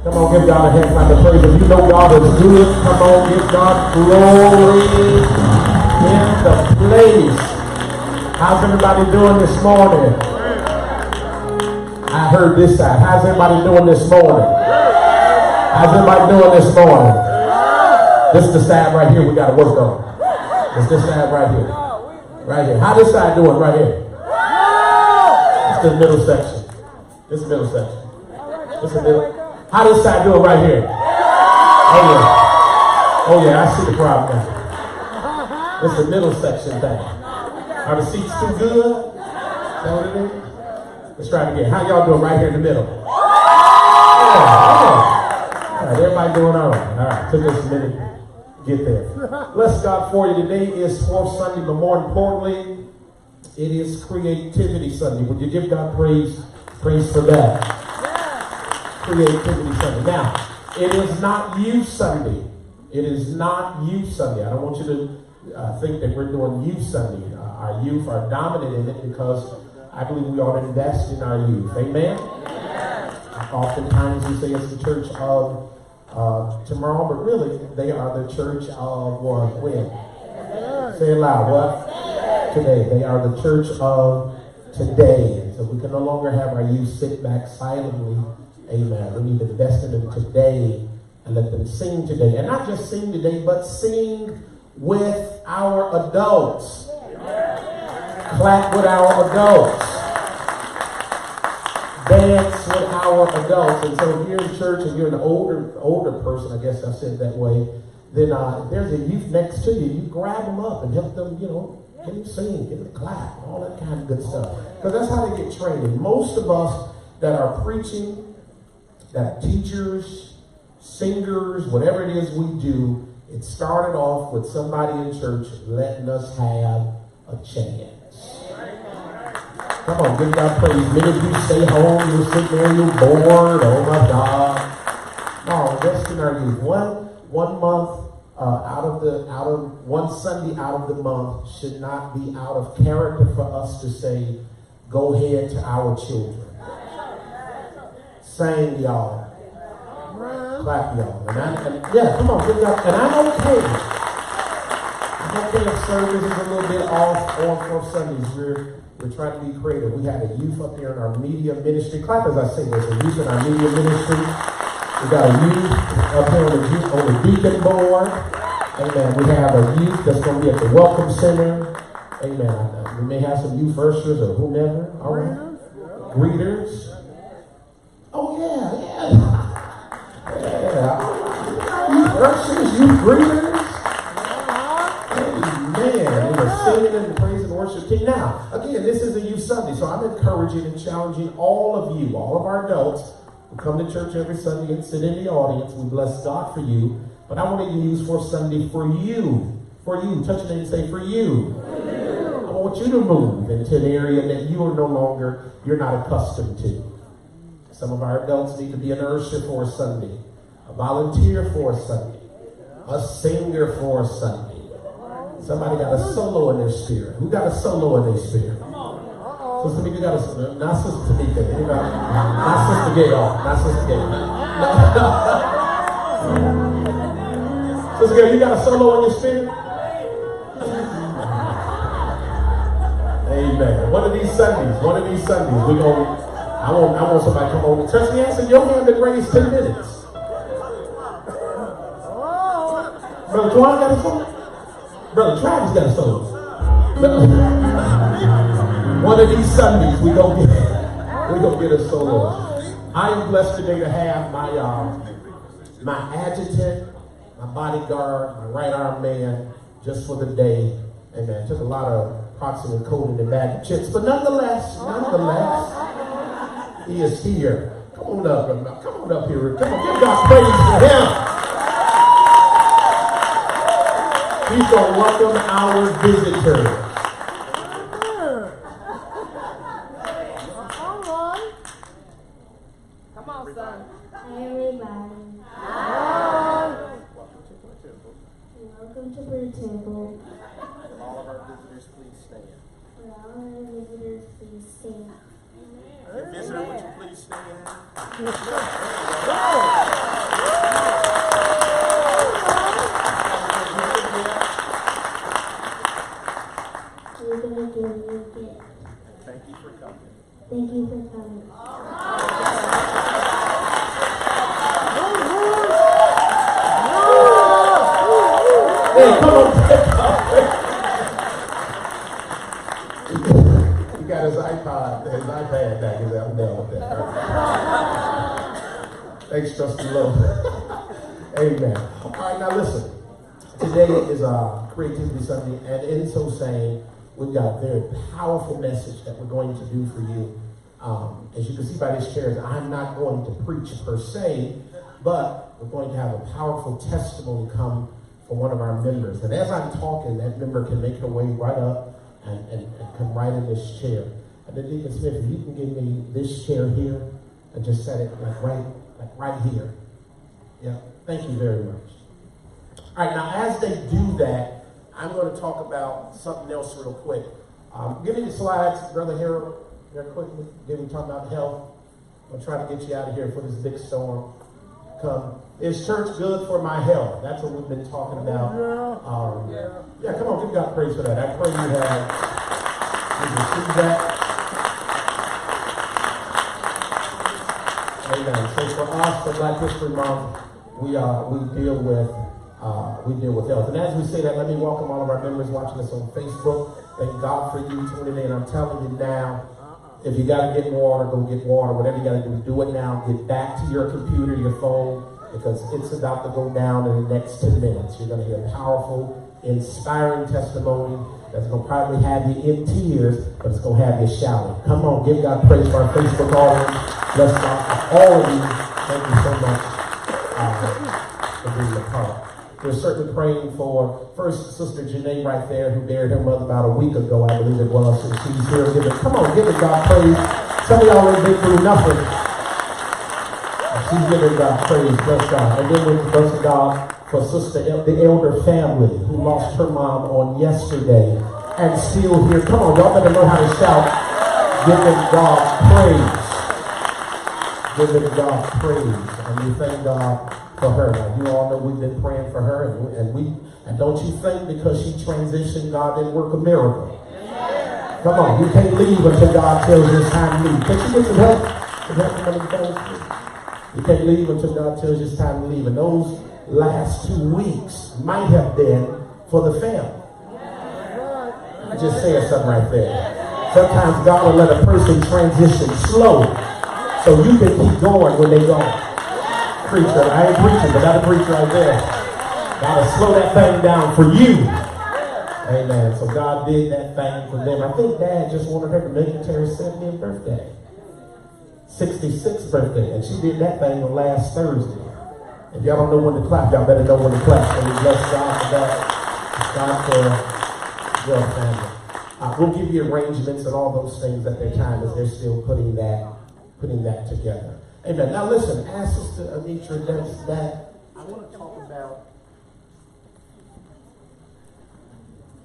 Come on, give God a hand clap of praise. If you know God is good, come on, give God glory in the place. How's everybody doing this morning? I heard this side. How's everybody doing this morning? How's everybody doing this morning? This is the side right here we got to work on. It's this side right here. Right here. How this side doing right here? It's the middle section. This middle section. This is middle. How this side doing right here? Oh yeah. Oh yeah, I see the problem now. It's the middle section thing. Are the seats too good? Is that what it is? Let's try it again. How y'all doing right here in the middle? Yeah. All right, everybody doing all right. All right, took us a minute to get there. Bless God for you. Today is 4th Sunday, but more importantly, it is Creativity Sunday. Would you give God praise? Praise for that. Creativity Sunday. Now, it is not Youth Sunday. It is not Youth Sunday. I don't want you to think that we're doing Youth Sunday. Our youth are dominant in it because I believe we ought to invest in our youth. Amen? Oftentimes we say it's the church of tomorrow, but really they are the church of what? When? Say it loud. What? Today. They are the church of today. So we can no longer have our youth sit back silently. Amen. We need to invest in them today and let them sing today. And not just sing today, but sing with our adults. Clap with our adults. Dance with our adults. And so if you're in church and you're an older person, I guess I said that way, then if there's a youth next to you, you grab them up and help them, get them sing, get them clap, all that kind of good stuff. Because that's how they get trained. And most of us that are preaching, that are teachers, singers, whatever it is we do, it started off with somebody in church letting us have a chance. Come on, give God praise. Many of you stay home, you're sitting there, you're bored. Oh my God. No, invest in our youth. One month out of one Sunday out of the month should not be out of character for us to say, go ahead to our children. Sing, y'all. Clap, y'all. Yeah, come on, give God. And I'm okay. I'm okay if service is a little bit off on 4th Sundays. We're trying to be creative. We had a youth up here in our media ministry. Clap as I say there's a youth in our media ministry. We got a youth up here on the deacon board. Amen. We have a youth that's going to be at the Welcome Center. Amen. We may have some youth firsters or whomever. All right. Greeters. Oh, yeah. Youth firsters, youth greeters. Amen. We're singing and praising and worship King. Now, again, this is a Youth Sunday, so I'm encouraging and challenging all of you, all of our adults, who come to church every Sunday and sit in the audience. We bless God for you. But I want to use 4th Sunday for you. For you. Touch your name and say, for you. I want you to move into an area that you're not accustomed to. Some of our adults need to be an usher for a Sunday, a volunteer for a Sunday, a singer for a Sunday. Somebody got a solo in their spirit. Who got a solo in their spirit? Sister Tamika got a solo. Not Sister Tamika. Not Sister Gail. Not Sister Gail. Sister Gail, you got a solo in your spirit? Amen. One of these Sundays, I want somebody to come over. Touch the answer. Your hand been raised 10 minutes. Brother Juan got a solo? Brother Travis got a solo. One of these Sundays, we gonna get a solo. I am blessed today to have my adjutant, my bodyguard, my right arm man, just for the day. Amen. Took a lot of proximate coding and bag of chips, but nonetheless, he is here. Come on up here. Come on, give God praise for him. He's going to welcome our visitors. Come on, son. Hi, everybody. Hi. Welcome to the Temple. Will all of our visitors please stand? Will all our visitors please stand? Visitor, would you please stand? We're going to give you a gift. Thank you for coming. Thank you for coming. Hey, come on. He got his iPad back. He's out there with that. Thanks, Trusty Lowe. Amen. All right, now listen. Today is Creativity Sunday, and in so saying, we've got a very powerful message that we're going to do for you. As you can see by these chairs, I'm not going to preach per se, but we're going to have a powerful testimony come from one of our members. And as I'm talking, that member can make her way right up and come right in this chair. And then Deacon Smith, if you can give me this chair here and just set it like right here. Yeah, thank you very much. All right, now as they do that, I'm going to talk about something else real quick. Give me the slides, Brother Harold, very quickly. Give me talking about health. I'm going to try to get you out of here before this big storm comes. Is church good for my health? That's what we've been talking about. Yeah, come on, give God praise for that. I pray you have received that. Amen. So for us, for Black History Month, we deal with health. And as we say that, let me welcome all of our members watching us on Facebook. Thank God for you tuning in. I'm telling you now, if you got to get water, go get water. Whatever you got to do it now. Get back to your computer, your phone, because it's about to go down in the next 10 minutes. You're going to hear a powerful, inspiring testimony that's going to probably have you in tears, but it's going to have you shouting. Come on, give God praise for our Facebook audience. Bless God for all of you. Thank you so much for being a part. We're certainly praying for first Sister Janae right there, who buried her mother about a week ago, I believe it was. And she's here. Come on, give God praise. Some of y'all ain't been through nothing. She's giving God praise, bless God. And then we bless God for the elder family who lost her mom on yesterday and still here. Come on, y'all better know how to shout. Giving God praise. Giving God praise. And we thank God for her. Now, you all know we've been praying for her, and don't you think because she transitioned, God didn't work a miracle. Come on, you can't leave until God tells you it's time to leave. Can you get some help? You can't leave until God tells you it's time to leave. And those last 2 weeks might have been for the family. I just said something right there. Sometimes God will let a person transition slow so you can keep going when they go. Preacher, I ain't preaching, but that'll preach right there. Gotta slow that thing down for you. Amen. So God did that thing for them. I think Dad just wanted her to make it to her 70th birthday. 66th birthday. And she did that thing on last Thursday. If y'all don't know when to clap, y'all better know when to clap. So we bless God for that. God for your family. We'll give you arrangements and all those things at their time as they're still putting that together. Amen. Now listen, as Sister Anitra does that, I want to talk about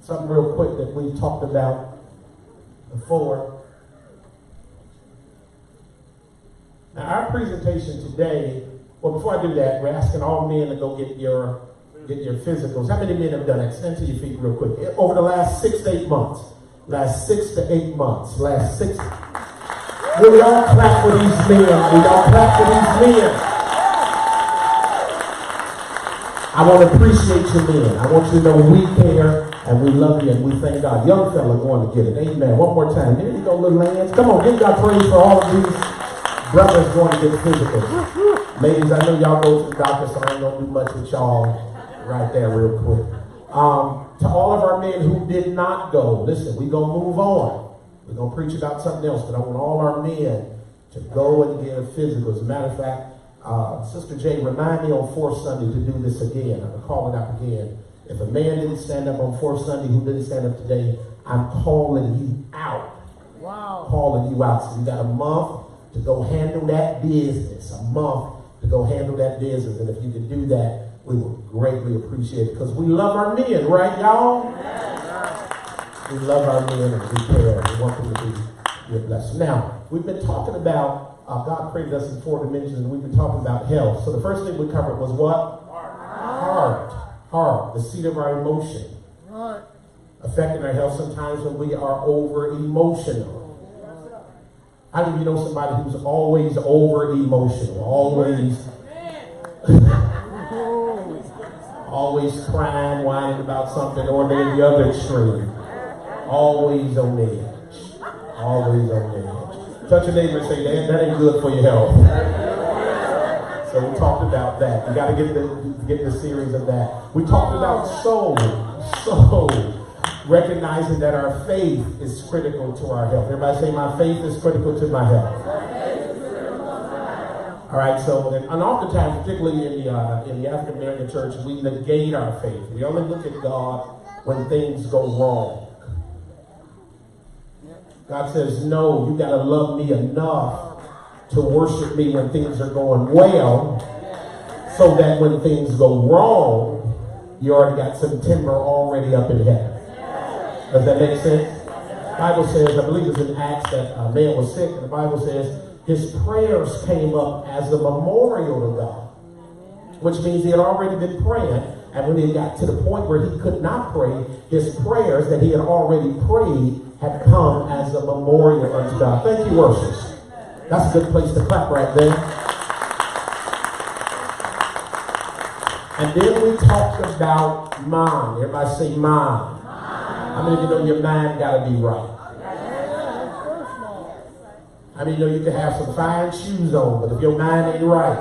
something real quick that we've talked about before. Now our presentation today, well, before I do that, we're asking all men to go get your physicals. How many men have done that? Stand to your feet real quick. Over the last 6 to 8 months. Last 6 to 8 months. Last 6. Will we all clap for these men? Will y'all clap for these men? I want to appreciate you men. I want you to know we care and we love you and we thank God. Young fella going to get it. Amen. One more time. There you go, little hands. Come on, give God praise for all of these brothers going to get physical. Ladies, I know y'all go to the doctor, so I ain't going to do much with y'all right there real quick. To all of our men who did not go, listen, we're going to move on. We're going to preach about something else, but I want all our men to go and get a physical. As a matter of fact, Sister Jay, remind me on 4th Sunday to do this again. I'm going to call it out again. If a man didn't stand up on 4th Sunday who didn't stand up today, I'm calling you out. Wow. Calling you out. So you got a month to go handle that business. A month to go handle that business. And if you could do that, we would greatly appreciate it. Because we love our men, right, y'all? We love our men and we care. We want them to be you're blessed. Now, we've been talking about God created us in 4 dimensions, and we've been talking about health. So the first thing we covered was what? Heart, the seat of our emotion. Affecting our health sometimes when we are over emotional. How do you know somebody who's always over emotional? Always crying, whining about something, or they're in the other extreme. Always on edge. Always on edge. Touch your neighbor and say, that ain't good for your health. So we talked about that. You got to get the series of that. We talked about soul. Recognizing that our faith is critical to our health. Everybody say, my faith is critical to my health. All right, so and oftentimes, particularly in the African American church, we negate our faith. We only look at God when things go wrong. God says, no, you got to love me enough to worship me when things are going well, so that when things go wrong, you already got some timber already up in heaven. Does that make sense? The Bible says, I believe it's in Acts, that a man was sick, and the Bible says his prayers came up as a memorial to God, which means he had already been praying, and when he got to the point where he could not pray, his prayers that he had already prayed had come as a memorial unto God. Thank you, worshipers. That's a good place to clap right there. And then we talked about mind. Everybody say mind. How many of you know your mind got to be right? How many of you know you can have some fine shoes on, but if your mind ain't right?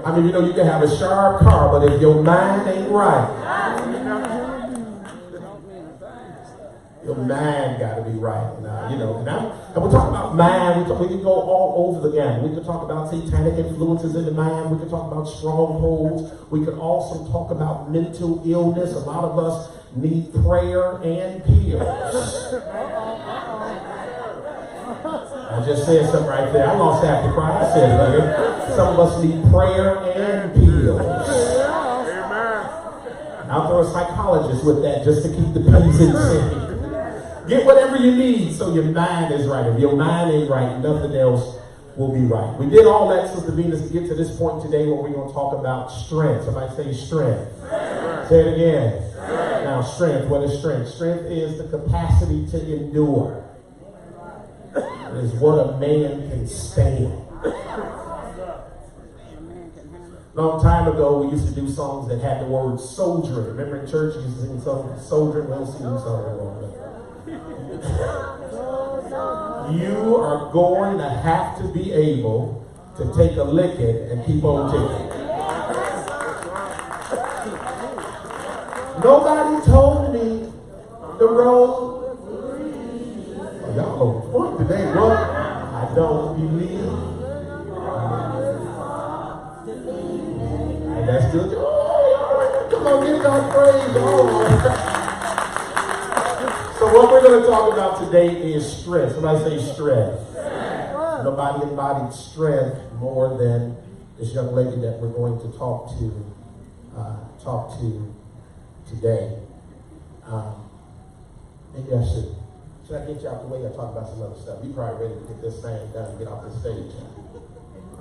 How many of you know you can have a sharp car, but if your mind ain't right? Your mind got to be right. And we're talking about mind. We can go all over the gamut. We can talk about satanic influences in the mind. We can talk about strongholds. We could also talk about mental illness. A lot of us need prayer and pills. I just said something right there. I lost half the crowd. I said it here. Some of us need prayer and pills. I'll throw a psychologist with that just to keep the peace in sync. Get whatever you need so your mind is right. If your mind ain't right, nothing else will be right. We did all that, Sister Venus, to get to this point today where we're going to talk about strength. Somebody say strength. Say it again. Strength. Now, strength. What is strength? Strength is the capacity to endure. It is what a man can stand. Long time ago, we used to do songs that had the word soldiering. Remember in church, you used to sing songs, soldiering. We don't sing these songs anymore. You are going to have to be able to take a licking and keep on ticking. Nobody told me the road. Oh, y'all on point today. What? I don't believe. And that's good. Oh, come on, give God praise. Oh, so what we're going to talk about today is strength. Somebody say strength. Nobody embodied strength more than this young lady that we're going to talk to today. Maybe I should I get you out the way? I talk about some other stuff. You probably ready to get this thing done and get off the stage.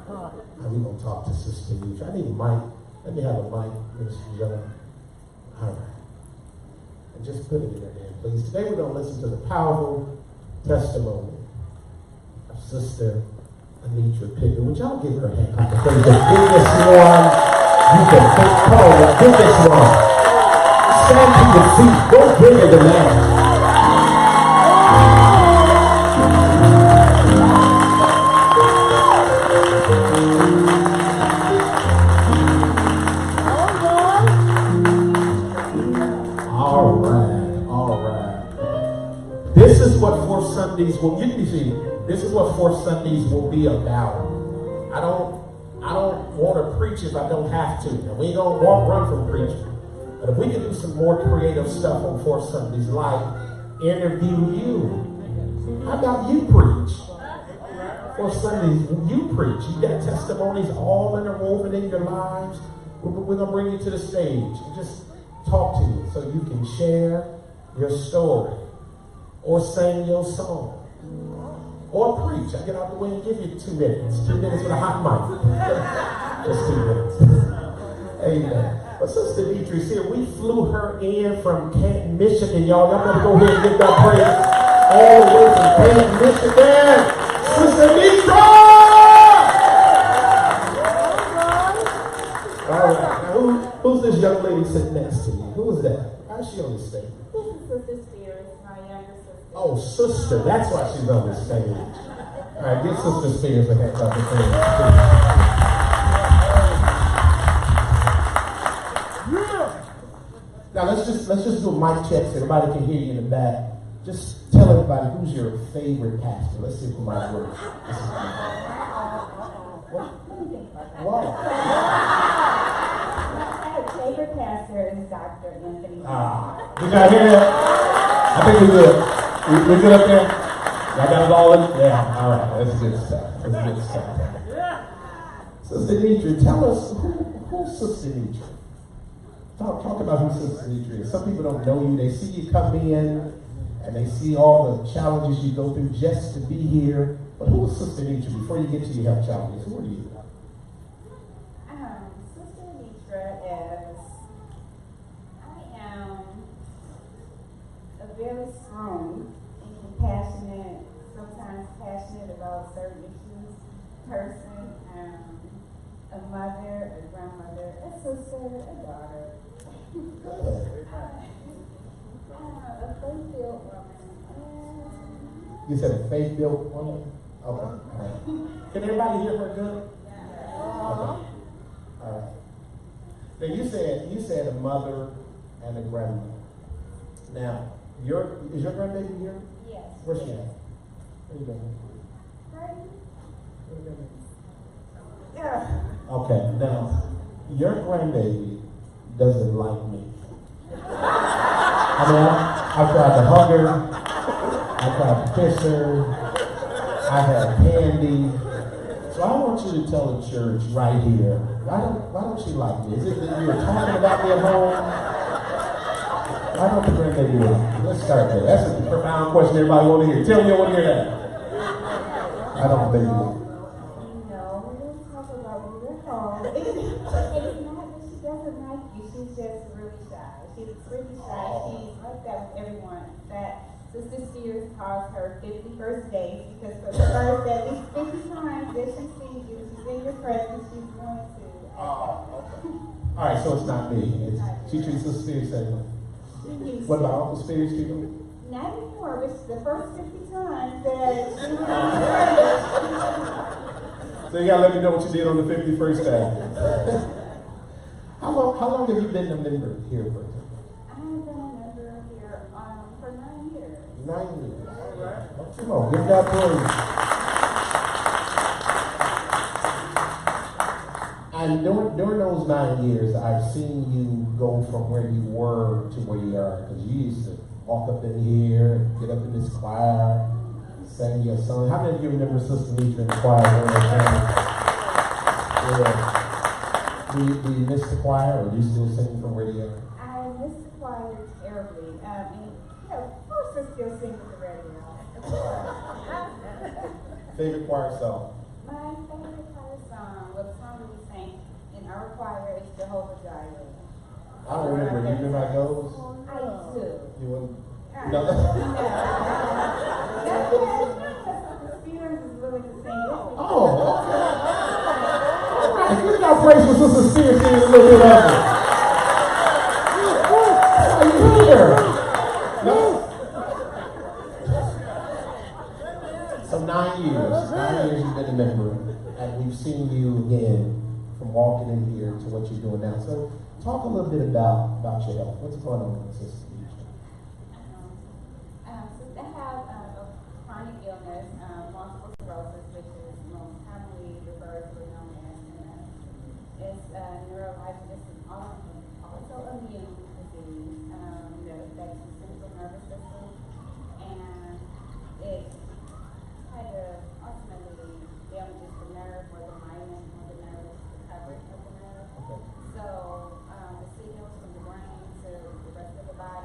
How we going to talk to Sister Lucia? I need a mic. Let me have a mic, Mr. Young. All right. And just put it in there, man, please. Today we're going to listen to the powerful testimony of Sister Anitra Pickett. Would y'all give her a hand? Give this one. You can come on, give this one. Stand to your feet. Go bigger than that. This is what Fourth Sundays will This is what Fourth Sundays will be about. I don't want to preach if I don't have to. And we ain't gonna run from preaching. But if we can do some more creative stuff on Fourth Sundays, like interview you. How about you preach? Fourth Sundays, you preach. You got testimonies all interwoven in your lives. We're gonna bring you to the stage and just talk to you so you can share your story. or sang your song, or preach. I get out the way and give you 2 minutes. 2 minutes with a hot mic. Just 2 minutes. Amen. But Sister Deidre's here. We flew her in from Canton, Michigan, y'all. Y'all better go ahead and give that praise all the way from Canton, Michigan. Sister Deidre! All right. Now, who's this young lady sitting next to you? Who is that? How's she on the stage? This is Sister Spears, my younger sister. Oh, sister. That's why she's on the stage. All right, give Sister Spears a hand clap of praise. Now let's just do a mic check so everybody can hear you in the back. Just tell everybody who's your favorite pastor. Let's see if we might work. Wow. My favorite pastor is Dr. Anthony. Did y'all hear that? I think we're good. We're good up there? Y'all got it all in? Yeah, all right. That's good stuff. That's good stuff. Sister Deidre, tell us who's Sister Deidre? Talk about who Sister Deidre is. Some people don't know you. They see you come in and they see all the challenges you go through just to be here. But who is Sister Deidre before you get to your health challenges? Who are you? Sister Deidre is, I am a very strong and compassionate, sometimes passionate about certain issues, person, a mother, a grandmother, a sister, a daughter. A faith-filled woman. You said a faith-filled woman? Okay. All right. Can everybody hear her good? Okay. All right. Now you said a mother and a grandmother. Now, is your grandbaby here? Yes. Where's she at? Where you going? Yeah. Okay, now, your grandbaby doesn't like me. I mean, I tried to hug her, I tried to kiss her, I had candy. So I want you to tell the church right here, why don't she like me? Is it that you were talking about me at home? Why don't the grandbaby like me? Let's start there. That's a profound question everybody want to hear. Tell me you want to hear that. I don't think you do. It's not that she doesn't like you, she's just really shy. She's really shy. She's like that with everyone. In fact, Sister Spears calls her 51st days because for the first at least 50 times that she sees you, she's in your presence, she's going to. Okay. All right, so it's not me. She treats Sister Spears the same way. What about Uncle Spears treat me? Not anymore. It's the first 50 times that she was. So you gotta let me know what you did on the 51st day. How long have you been a member here for? I've been a member here for 9 years. 9 years. Come on, give that praise. And during those 9 years, I've seen you go from where you were to where you are. Because you used to walk up in here, get up in this choir, sing your song. How many of you remember Sister Deidre in the choir? Do you miss the choir, or do you still sing from where you are? I miss the choir terribly. And, of course I still sing with the radio. Of course. Favorite choir song? My favorite choir song, what song do we sing in our choir is Jehovah Jireh. I don't remember. Do you remember how it goes? I do. You want? No. No. The Spears is willing to sing. Oh, okay. Give me our praise for Sister Spears singing a little bit of it. Are you here? No? So 9 years. 9 years you've been a member, and we've seen you again from walking in here to what you're doing now. So talk a little bit about your health. What's going on with Sister Deidre? I have a chronic illness, multiple sclerosis, which is most commonly referred to known as MS. It's neurological, autoimmune disease that affects the central nervous system, and it kind of ultimately damages the nerve or the lining of the nerve, the coverage of the nerve. Okay. So the signals from the brain to the rest of the body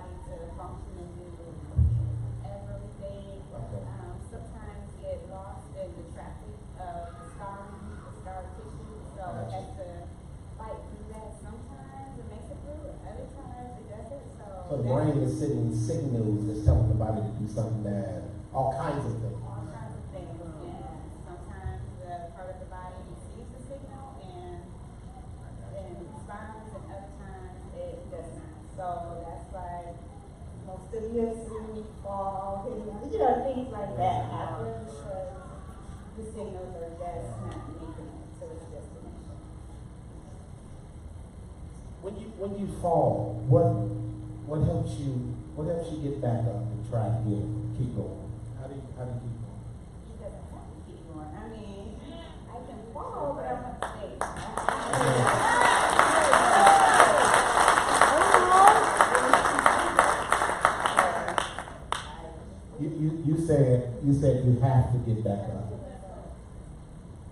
brain is sending signals that's telling the body to do something bad. All kinds of things. All kinds of things. And sometimes the part of the body receives the signal and responds, and other times it does not. So that's why most of you see fall, things like that happen because the signals are just not making it to its destination. When you fall, what helps you get back up and try again, keep going? How do you keep going? He doesn't want to keep going. I mean, I can fall, but I want to stay. You said you have to get back up.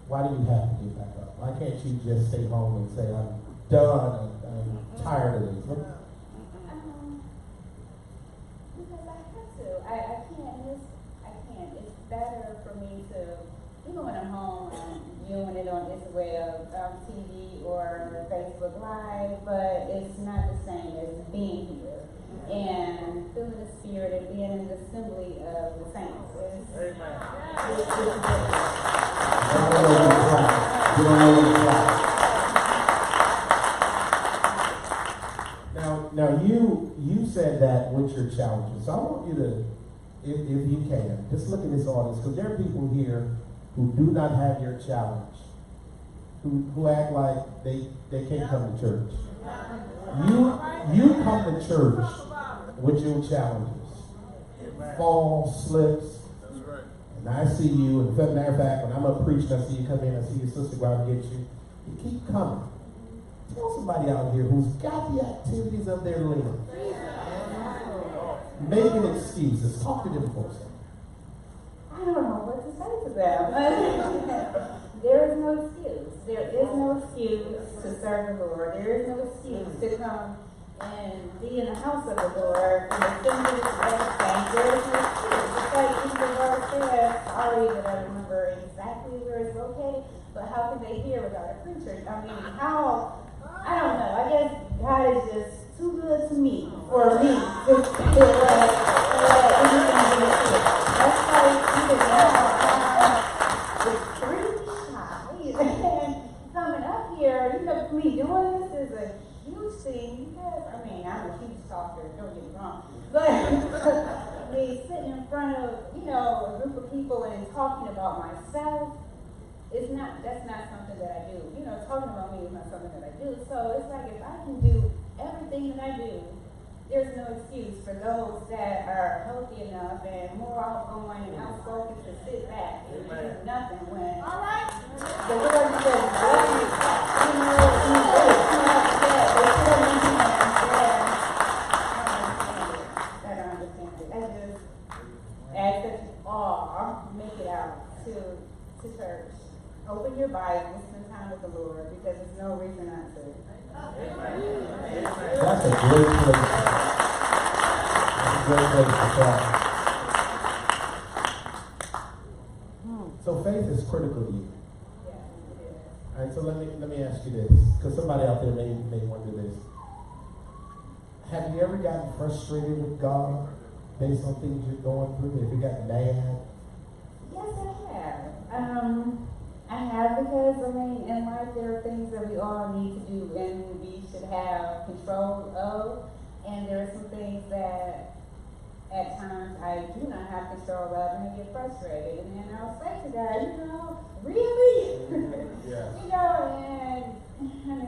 Why do you have to get back up? Why can't you just stay home and say, I'm done, I'm tired of this? Because I have to. I can't. It's better for me to, even when I'm home, I'm viewing it on ItsWeb TV or Facebook Live, but it's not the same as being here and feeling the spirit and being in the assembly of the saints. Now you said that with your challenges. So I want you to, if you can, just look at this audience, because there are people here who do not have your challenge, who act like they can't come to church. You come to church with your challenges. Falls, slips. And I see you, and as a matter of fact, when I'm up preaching, I see you come in, I see your sister go out and get you. You keep coming. Tell somebody out here who's got the activities of their limbs, making excuses. Talk to them for a second. I don't know what to say to them. There is no excuse. There is no excuse to serve the Lord. There is no excuse to come and be in the house of the Lord and assembly of everything. There is no excuse. It's like even the word says, sorry that I remember exactly where it's located, but how can they hear without a preacher? I mean, how? I don't know. I guess God is just too good to me for me to feel like anything in this year. That's like even now, it's pretty shy. And coming up here, for me doing this is a huge thing because, I mean, I'm a huge talker, don't get me wrong. But me sitting in front of, a group of people and talking about myself, that's not something that I do. Talking about me is not something that I do. So it's like if I can do everything that I do, there's no excuse for those that are healthy enough and more outgoing and outspoken to sit back and do nothing when the Lord says, I don't understand it. I just ask that you all make it out to church. Open your Bible, spend time with the Lord, because there's no reason not to. That's a great place. That's a great place to start. So faith is critical to you. Yeah, it is. All right, so let me ask you this, because somebody out there may wonder this. Have you ever gotten frustrated with God based on things you're going through? Have you gotten mad? Yes, I have. I have because, in life there are things that we all need to do and we should have control of. And there are some things that at times I do not have control of and I get frustrated. And then I'll say to God, really? Yeah. And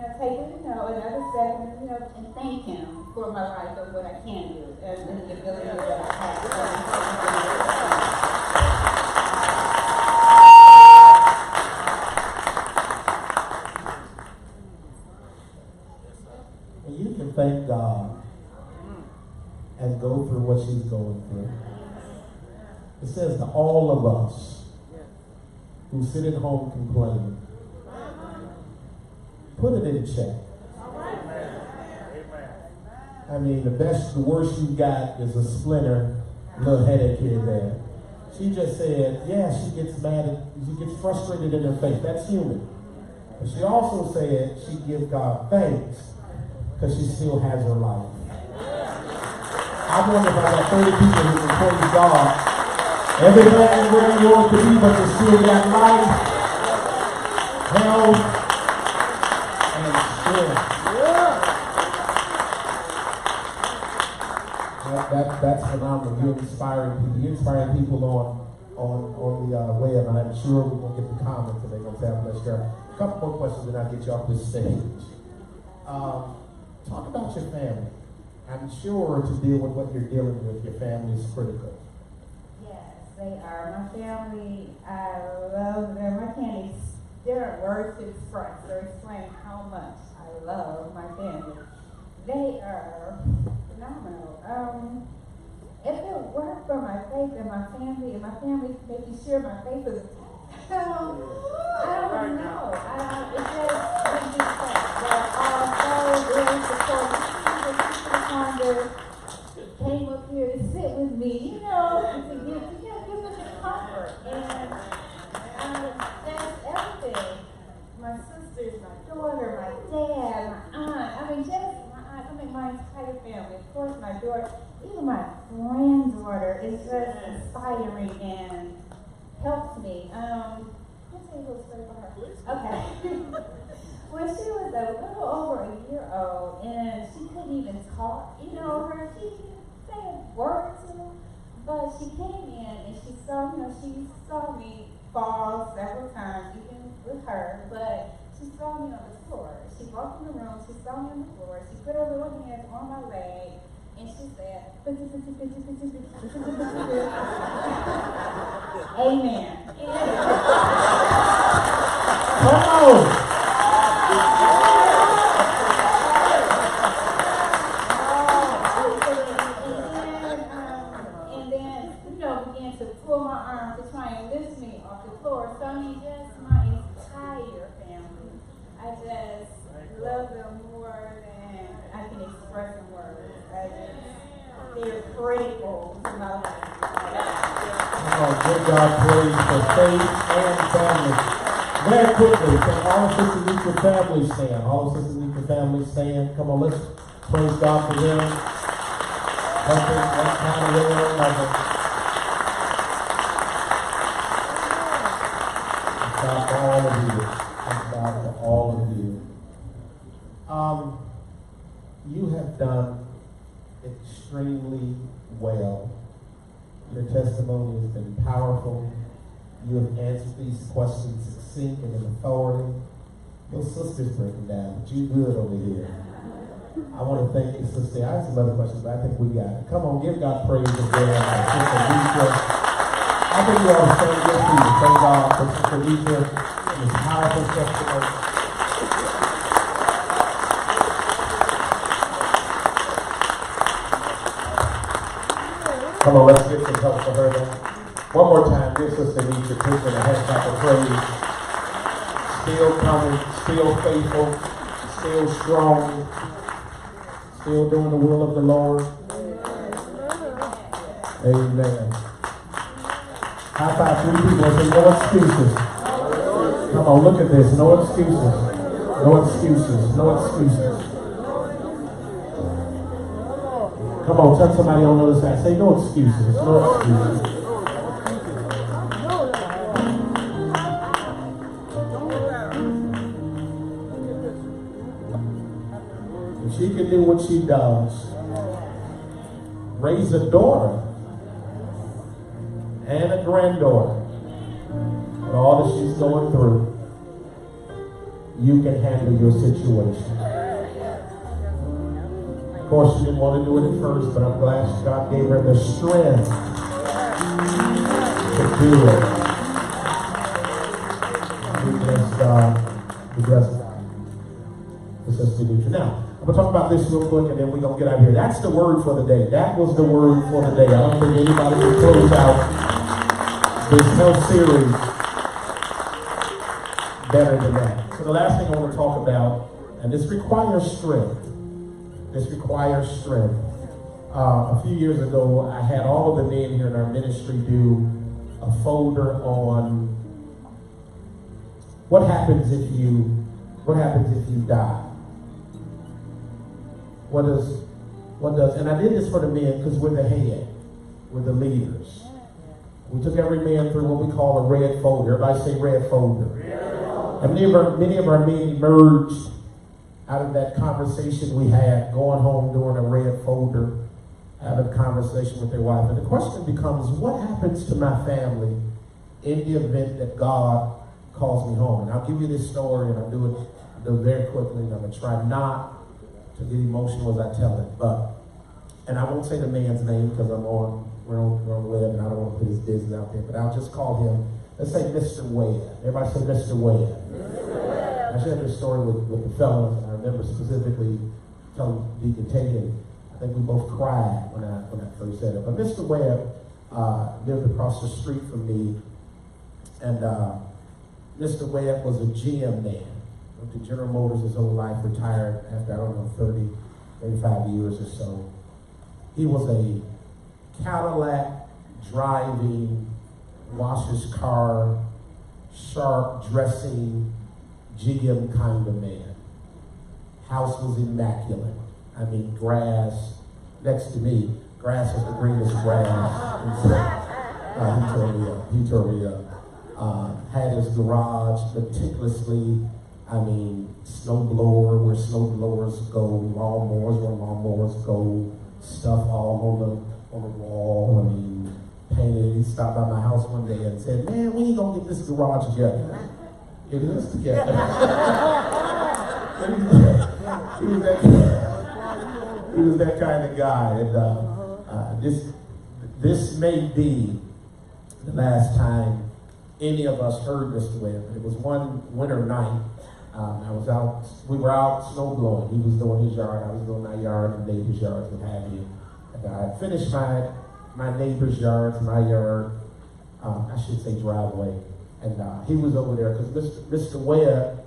I'll take it, another second, and thank Him for my life and what I can do and the ability that I have. You can thank God and go through what she's going through. It says to all of us who sit at home complaining, put it in check. I mean, the worst you got is a splinter, little headache here and there. She just said, yeah, she gets mad, she gets frustrated in her face. That's human. But she also said she gives God thanks because she still has her life. I wonder if I got 30 people who can praise God. Everything where you want to be, but you still got life, health, and strength. That's phenomenal. You're inspiring people. You're inspiring people on the web, and I'm sure we're going to get the comments and they're going to say, I'm sure. A couple more questions and I'll get you off this stage. Talk about your family. I'm sure to deal with what you're dealing with, your family is critical. Yes, they are. My family, I love them. I can't, there are words to express or explain how much I love my family. They are phenomenal. If it weren't for my faith and my family making sure my faith is, I don't know. It's just, they're all so very supportive. Came up here to sit with me, you know, to give us comfort. And that's everything. My sisters, my daughter, my dad, my aunt. My entire family. Of course, my daughter, even my granddaughter is just inspiring and helps me. I'll tell you a little story about her. Okay. When she was a little over a year old and she couldn't even talk, she didn't say a word to me, but she came in and she saw me fall several times, even with her, but she saw me on the floor. She walked in the room, she saw me on the floor, she put her little hands on my leg, and she said, Amen. Come on! And then, began to pull my arm to try and lift me off the floor. So, just my entire family. I just love them more than I can express in words. They're grateful to my life. Give God praise for faith and family. Very quickly, can all of Sister Nitra family stand? All of Sister Nitra family stand. Come on, let's praise God for them. Helping one kind of way or another. Thank God for all of you. Thank God for all of you. You have done extremely well. Your testimony has been powerful. You have answered these questions succinct and in authority. Your sister's breaking down, but you good over here. I want to thank you, sister. I have some other questions, but I think we got it. Come on, give God praise again. Sister Nitra. I think you all stand good for you. Thank God for Sister Nitra and this powerful testimony. Come on, let's get some help for her then. One more time, give Sister Nitra Christian a hand clap of praise. Still coming, still faithful, still strong, still doing the will of the Lord. Amen. High five 3 people and say, no excuses. Come on, look at this. No excuses. No excuses. No excuses. Come on, touch somebody on the other side. Say no excuses. No excuses. If she can do what she does, raise a daughter and a granddaughter, with all that she's going through, you can handle your situation. Of course, she didn't want to do it at first, but I'm glad God gave her the strength to do it. We bless God. We bless God. This is Nitra. Now, I'm going to talk about this real quick, and then we're going to get out of here. That's the word for the day. That was the word for the day. I don't think anybody can close out this health series better than that. So the last thing I want to talk about, and this requires strength. This requires strength. A few years ago, I had all of the men here in our ministry do a folder on what happens if you die. What does What does? And I did this for the men because we're the head. We're the leaders. We took every man through what we call a red folder. Everybody say red folder. And many of our men emerged out of that conversation we had, going home doing a red folder, having a conversation with their wife. And the question becomes, what happens to my family in the event that God calls me home? And I'll give you this story, and I'll do it very quickly, and I'm going to try not to get emotional as I tell it. And I won't say the man's name because we're on web, and I don't want to put his business out there, but I'll just call him, let's say Mr. Webb. Everybody say Mr. Webb. I shared this story with the fellas, and I remember specifically telling Deacon Tate, I think we both cried when I first said it. But Mr. Webb lived across the street from me, and Mr. Webb was a GM man. Went to General Motors his whole life, retired after, 35 years or so. He was a Cadillac driving, washes car, sharp dressing, GM kind of man. House was immaculate. I mean, grass next to me. Grass was the greenest grass. He tore me up. Had his garage meticulously, snow blower where snow blowers go, lawnmowers where lawnmowers go, stuff all on the wall. Painted. He stopped by my house one day and said, "Man, when you gonna get this garage together?" It is together. He was that kind of guy. And this may be the last time any of us heard Mr. Webb. It was one winter night. We were out snow blowing. He was doing his yard, I was doing my yard, and neighbor's yards, what have you. And I finished my neighbor's yards, my yard, I should say driveway. And he was over there because Mr. Webb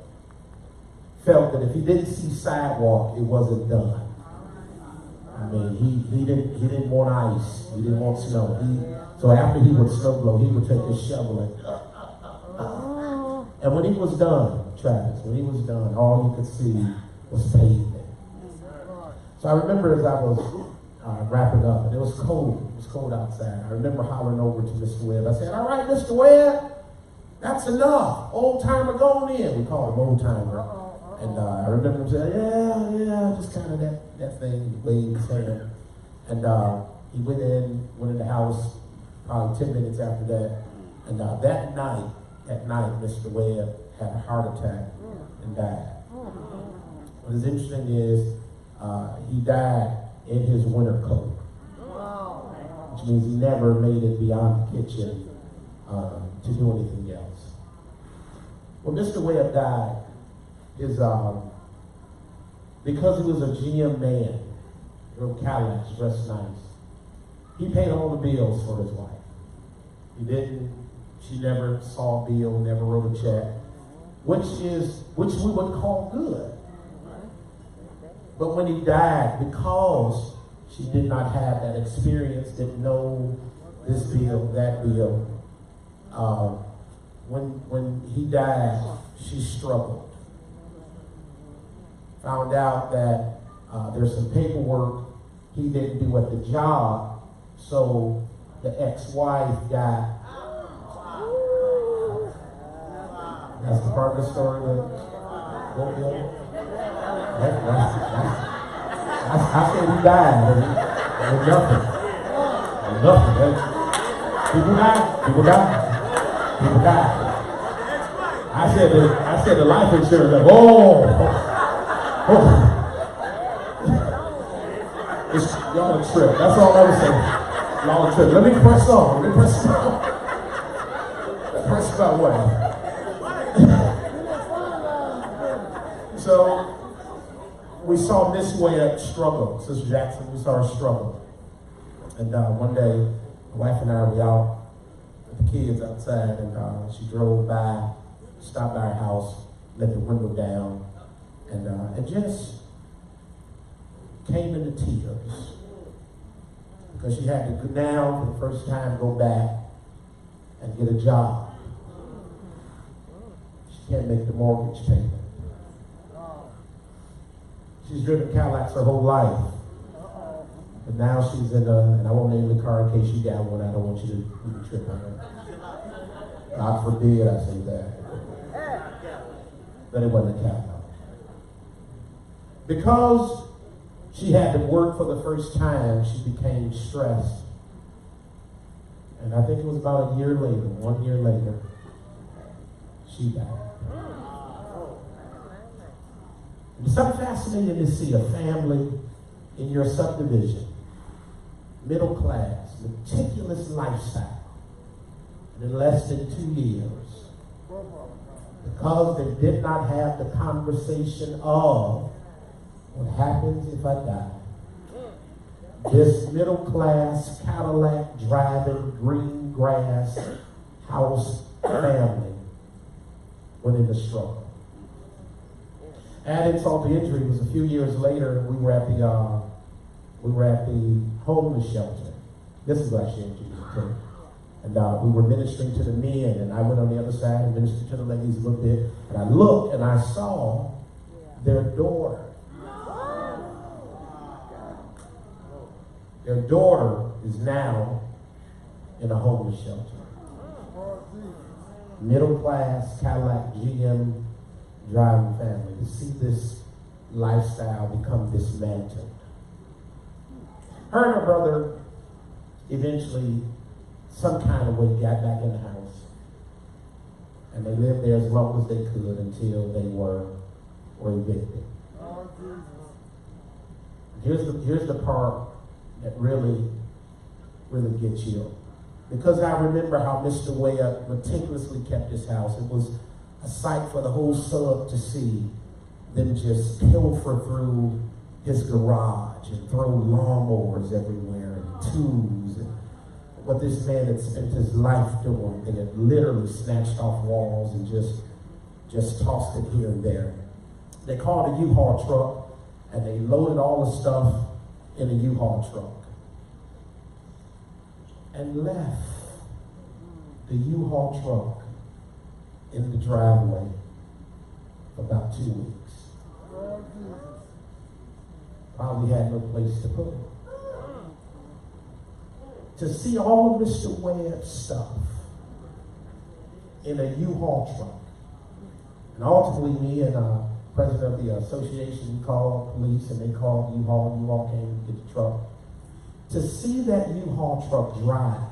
felt that if he didn't see sidewalk, it wasn't done. He didn't want ice. He didn't want snow. So after he would snow blow, he would take his shovel and when he was done, Travis, all you could see was pavement. So I remember as I was wrapping up, and it was cold. It was cold outside. I remember hollering over to Mr. Webb. I said, "All right, Mr. Webb, that's enough. Old timer going in." We call him old timer. And I remember him saying, yeah, just kind of that thing, waved his hand. And he went in the house probably 10 minutes after that. And that night, Mr. Webb had a heart attack and died. What is interesting is he died in his winter coat, which means he never made it beyond the kitchen to do anything else. When Mr. Webb died, because he was a GM man, drove Cadillacs, dressed nice, he paid all the bills for his wife. She never saw a bill, never wrote a check, which we would call good. But when he died, because she did not have that experience, didn't know this bill, that bill, when he died, she struggled. Found out that there's some paperwork he didn't do at the job, so the ex-wife got. That's the part of the story that won't be over. I said he died, with nothing. With nothing. People die. I said the life insurance. Like, y'all a trip. That's all I was saying. Y'all a trip. Let me press on. Press about what? So we saw Miss Webb struggle. Sister Jackson, we saw her struggle. And one day, my wife and I were out with the kids outside, and she drove by, stopped by our house, let the window down, and just came into tears because she had to now, for the first time, go back and get a job. She can't make the mortgage payment. She's driven Cadillacs her whole life. And now she's in and I won't name the car in case you got one. I don't want you to trip on it. God forbid I say that. But it wasn't a cat. Because she had to work for the first time, she became stressed. And I think it was about 1 year later, she died. It's something fascinating to see a family in your subdivision, middle class, meticulous lifestyle, and in less than 2 years, because they did not have the conversation of what happens if I die. This middle class Cadillac driving green grass house family went into struggle. Add insult to injury, was a few years later, we were at the homeless shelter. This is what I shared to you, okay? And we were ministering to the men, and I went on the other side and ministered to the ladies a little bit. And I looked and I saw their daughter. Their daughter is now in a homeless shelter. Middle class Cadillac GM driving family. To see this lifestyle become dismantled. Her and her brother eventually, some kind of way, got back in the house. And they lived there as long as they could until they were evicted. Here's the part that really gets you. Because I remember how Mr. Webb meticulously kept his house. It was a sight for the whole sub to see them just pilfer through his garage and throw lawnmowers everywhere and tools. And what this man had spent his life doing, they had literally snatched off walls and just tossed it here and there. They called a U-Haul truck and they loaded all the stuff in a U-Haul truck and left the U-Haul truck in the driveway for about 2 weeks. Probably had no place to put it. To see all of Mr. Webb's stuff in a U-Haul truck. And ultimately, me and president of the association called police, and they called U-Haul. U-Haul came to get the truck. To see that U-Haul truck drive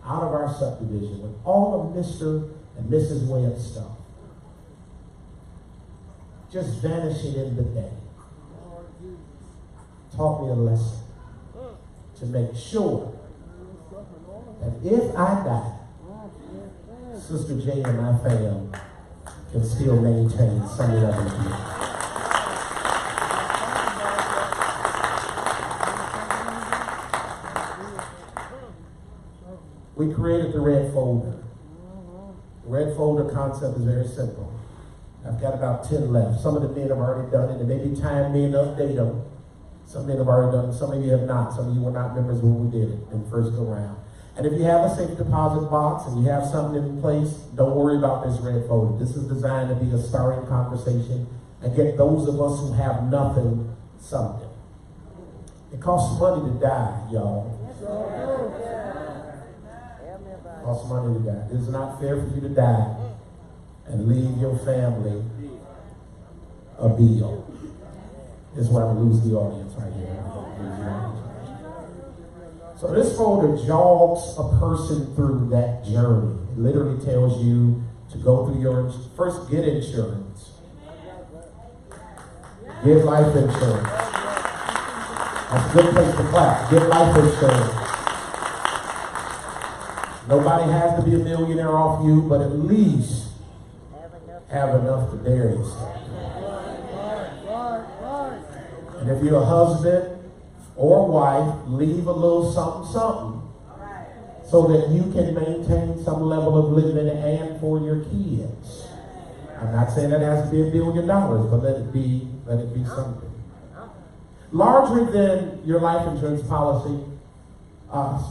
out of our subdivision with all of Mr. and Mrs. Webb's stuff just vanishing in the day taught me a lesson to make sure that if I die, Sister Jane and my fam can still maintain some level of you. We created the red folder. The red folder concept is very simple. I've got about 10 left. Some of the men have already done it. It may be time men update them. Some men have already done it. Some of you have not. Some of you were not members when we did it in the first go round. And if you have a safe deposit box and you have something in place, don't worry about this red folder. This is designed to be a starting conversation and get those of us who have nothing something. It costs money to die, y'all. It costs money to die. It is not fair for you to die and leave your family a bill. This is where I'm going to lose the audience right here. So this folder jogs a person through that journey. It literally tells you to go through your, first get insurance. Get life insurance. That's a good place to clap. Get life insurance. Nobody has to be a millionaire off you, but at least have enough to bury yourself. And if you're a husband or wife, leave a little something, so that you can maintain some level of living and for your kids. I'm not saying that has to be $1 billion, but let it be something. Larger than your life insurance policy,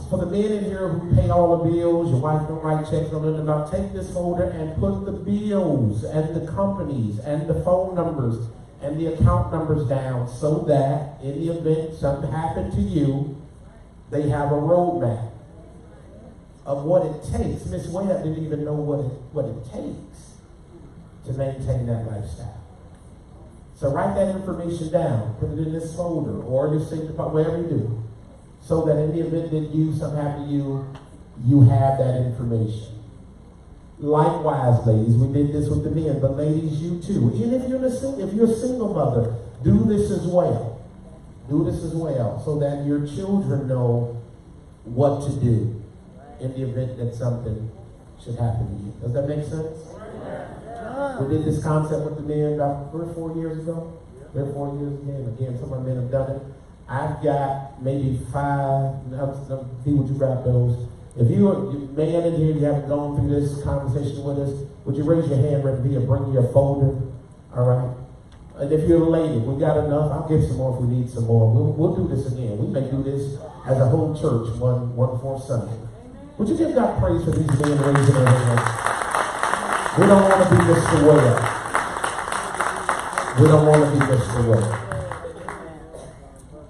for the men in here who pay all the bills, your wife don't write checks, don't nothing about, take this folder and put the bills and the companies and the phone numbers and the account numbers down so that in the event something happened to you, they have a roadmap of what it takes. Miss Webb didn't even know what it takes to maintain that lifestyle. So write that information down, put it in this folder or your signature, whatever you do, so that in the event that something happened to you, you have that information. Likewise, ladies, we did this with the men, but ladies, you too. Even if you're a single mother, do this as well. Do this as well, so that your children know what to do in the event that something should happen to you. Does that make sense? We did this concept with the men about 3 or 4 years ago. 3 or 4 years again, some of my men have done it. I've got maybe 5. See, would you grab those? If you're a man in here, you haven't gone through this conversation with us, would you raise your hand right here, bring your folder? All right. And if you're a lady, we got enough. I'll give some more if we need some more. We'll do this again. We may do this as a whole church one 4th Sunday. Would you give God praise for these men raising their hands? We don't want to be Mr. Webb. We don't want to be Mr. Webb.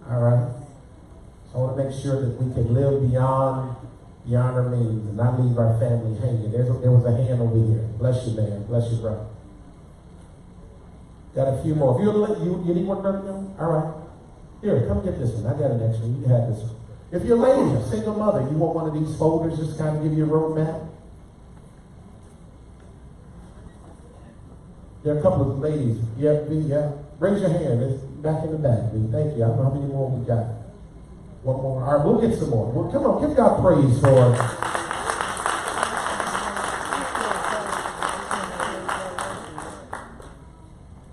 All right. So I want to make sure that we can live beyond our means and not leave our family hanging. There was a hand over here. Bless you, man. Bless you, brother. Got a few more. If you need one, brother? All right. Here, come get this one. I got an extra. You can have this one. If you're a lady, a single mother, you want one of these folders, just kind of give you a roadmap. There are a couple of ladies. Yeah. Raise your hand. It's back in the back. Thank you. I don't know how many more we got. One more. All right, we'll get some more. Well, come on, give God praise for it.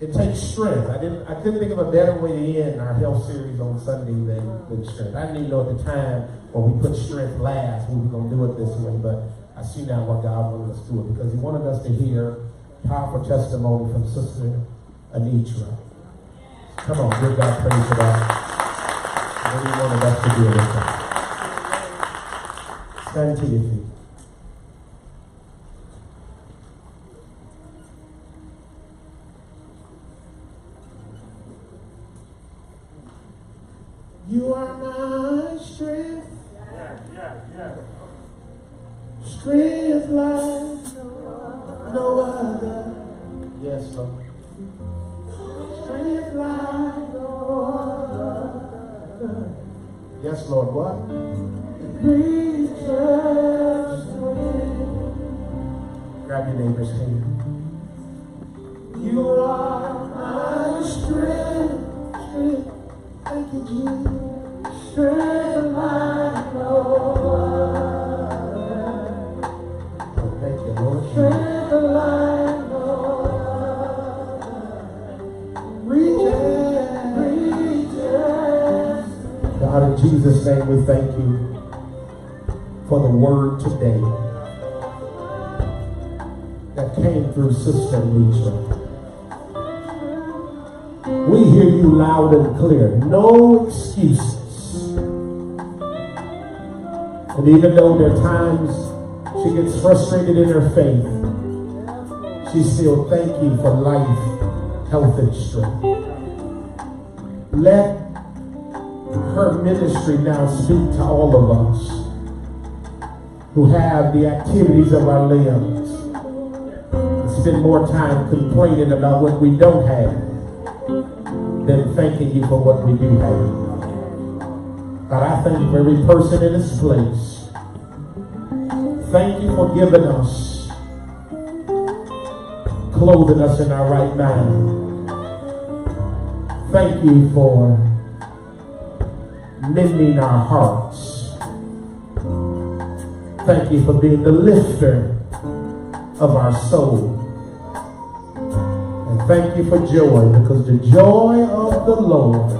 It takes strength. I couldn't think of a better way to end our health series on Sunday than strength. I didn't even know at the time when we put strength last, we were going to do it this way, but I see now what God wanted us to do it, because he wanted us to hear powerful testimony from Sister Anitra. Come on, give God praise for that. What he wanted us to do with that. Stand to your feet. You are my strength. Yeah. Strength like no other. Yes, Lord. Strength like no other. Yes, Lord. What? Reaches grab your neighbor's hand. You are my strength. Thank you, Jesus. Strength like no other. Oh, thank you, Lord. Strength like no other. Reaches. God, in Jesus' name, we thank you for the word today that came through Sister Anitra. We hear you loud and clear. No excuses. And even though there are times she gets frustrated in her faith, she still thank you for life, health, and strength. Let her ministry now speak to all of us who have the activities of our limbs. Spend more time complaining about what we don't have than thanking you for what we do have. God, I thank you for every person in this place. Thank you for giving us, clothing us in our right mind. Thank you for mending our hearts. Thank you for being the lifter of our soul. And thank you for joy, because the joy of the Lord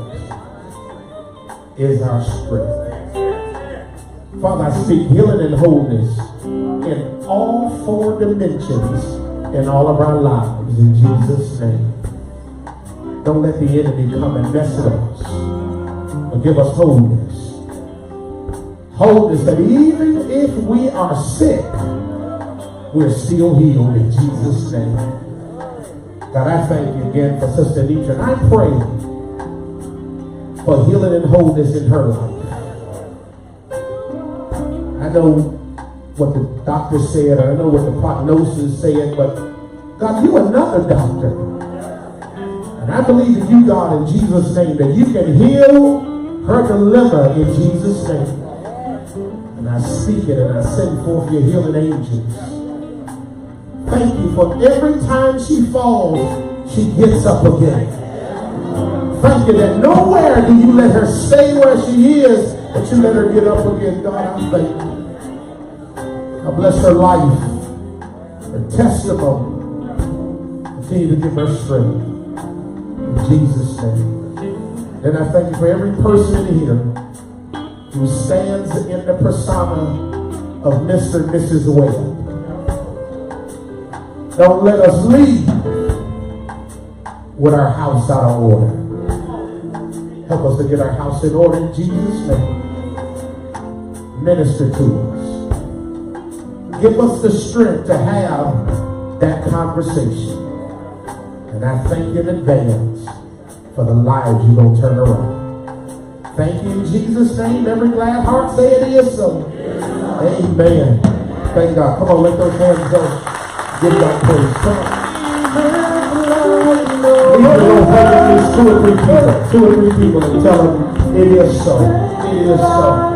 is our strength. Father, I speak healing and wholeness in all 4 dimensions in all of our lives, in Jesus' name. Don't let the enemy come and mess with us, but give us wholeness. Wholeness that even if we are sick, we're still healed in Jesus' name. God, I thank you again for Sister Anitra, and I pray for healing and wholeness in her life. I know what the doctor said, I know what the prognosis said, but God, you're another doctor. And I believe in you, God, in Jesus' name, that you can heal her dilemma in Jesus' name. And I speak it and I send forth your healing angels. Thank you for every time she falls, she gets up again. Thank you that nowhere do you let her stay where she is, but you let her get up again. God, I thank you. I bless her life, her testimony. Continue to give her strength. In Jesus' name. Then I thank you for every person in here who stands in the persona of Mr. and Mrs. Wade. Don't let us leave with our house out of order. Help us to get our house in order in Jesus' name. Minister to us. Give us the strength to have that conversation. And I thank you in advance for the lives you're going to turn around. Thank you in Jesus' name. Every glad heart say it is so. Amen. Thank God. Come on, let those hands go. Give God praise. Come on. Leave the Lord at least 2 or 3 people. 2 or 3 people and tell them it is so. It is so.